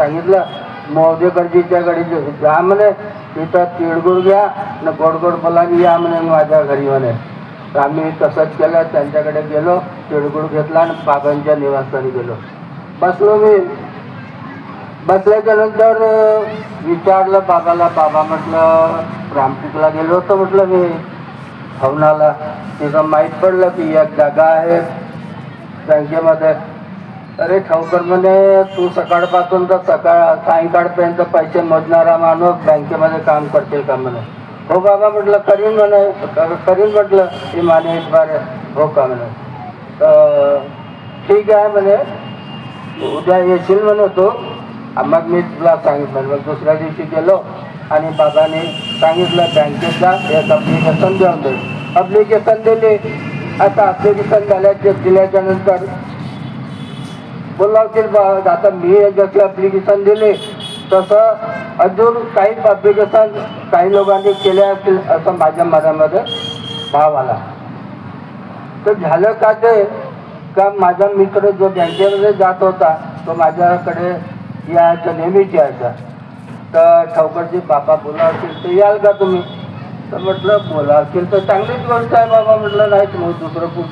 सांगितलं मोदेकरजीच्या घरी जा म्हणे, तिथं तिळगुळ घ्या न गोड गोड बोलानी या म्हणे माझ्या घरी म्हणे. तर आम्ही तसंच केलं, त्यांच्याकडे गेलो, तिळगुळ घेतला आणि बाबांच्या निवासस्थानी गेलो. बसलो मी. बसल्याच्या नंतर विचारलं बाबाला. बाबा म्हटलं रामटेकला गेलो होतो म्हटलं मी हवनाला. तिथं माहीत पडलं की एक जागा आहे बँकेमध्ये. अरे ठाऊकर म्हणे तू सकाळपासून तर सायंकाळपर्यंत पैसे मोजणारा माणूस बँकेमध्ये काम करतील का म्हणे. हो बाबा म्हटलं करीन म्हणे. करीन म्हटलं ही माने इतबार हो का म्हणे. तर ठीक आहे म्हणे, उद्या येशील म्हणे तू. मग मी तुला सांगितलं. मग दुसऱ्या दिवशी गेलो आणि बाबाने सांगितलं बँकेतला एक अप्लिकेशन देऊन दे. अप्लिकेशन दिली. आता अप्लिकेशन दिल्याच्या नंतर बोलावतील. आता मी जशी अप्लिकेशन दिली तसं अजून काही अप्लिकेशन काही लोकांनी केले असतील असं माझ्या मनामध्ये भाव आला. तर झालं का ते का माझा मित्र जो बँकेमध्ये जात होता तो माझ्याकडे यायचा, नेहमीच यायचा. तर ठाऊकरजी बाबा बोलावतील तर याल का तुम्ही. तर म्हटलं बोलावतील तर चांगलीच गोष्ट आहे बाबा म्हटलं. नाही तर मग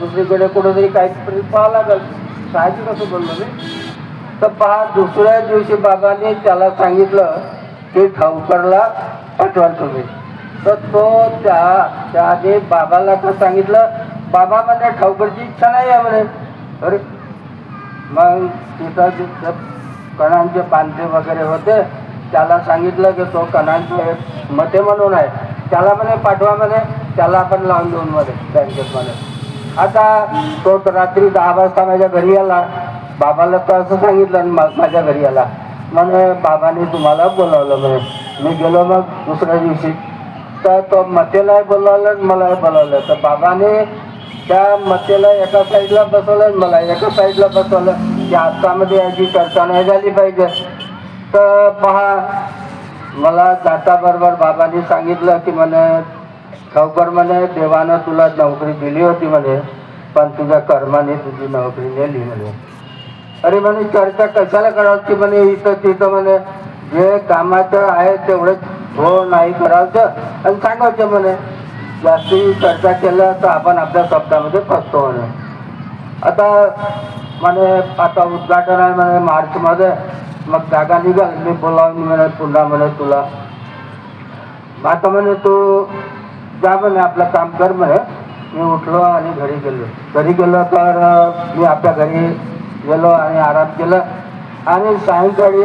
दुसरीकडे कुठेतरी काहीतरी पाहावं लागेल. साहजिक कसं बोललो मी. तर पहा दुसऱ्या दिवशी बाबांनी त्याला सांगितलं की ठाऊकरला पाठवा तुम्ही. तर तो त्याने बाबाला तर सांगितलं. बाबा म्हणे ठाऊकरची इच्छा नाही आहे म्हणे. अरे मग तिथं कणांचे पानते वगैरे होते, त्याला सांगितलं की तो कणांचे मते म्हणून आहे, त्याला म्हणे पाठवा म्हणे, त्याला आपण लावून देऊन म्हणे बँकेत म्हणे. आता तो रात्री 10 वाजता माझ्या घरी आला. बाबाला तर असं सांगितलं माझ्या घरी आला म्हणे बाबाने तुम्हाला बोलावलं म्हणे. मी गेलो मग दुसऱ्या दिवशी. तर तो मतेला बोलावलं मलाही बोलावलं. तर बाबाने त्या मतेला एका साईडला बसवलं, मला एका साईडला बसवलं की हातामध्ये याची चर्चा नाही झाली पाहिजे. तर पहा मला जाताबरोबर बाबांनी सांगितलं की म्हणे ठाऊकर म्हणे देवानं तुला नोकरी दिली होती म्हणे, पण तुझ्या कर्माने तुझी नोकरी नेली म्हणे. अरे म्हणे चर्चा कशाला करायची म्हणे इथं तिथं म्हणे. जे कामाचं आहे तेवढंच हो नाही करायचं आणि सांगायचं म्हणे. जास्ती चर्चा केलं तर आपण आपल्या शब्दामध्ये फसतो म्हणे. आता म्हणे आता उद्घाटन आहे म्हणे मार्चमध्ये. मग जागा निघाल. मी बोलावून म्हणे पुन्हा म्हणे तुला. आता म्हणे तू जा म्हणे आपलं काम कर म्हणे. मी उठलो आणि घरी गेलो तर मी आपल्या घरी गेलो आणि आराम केलं आणि सायंकाळी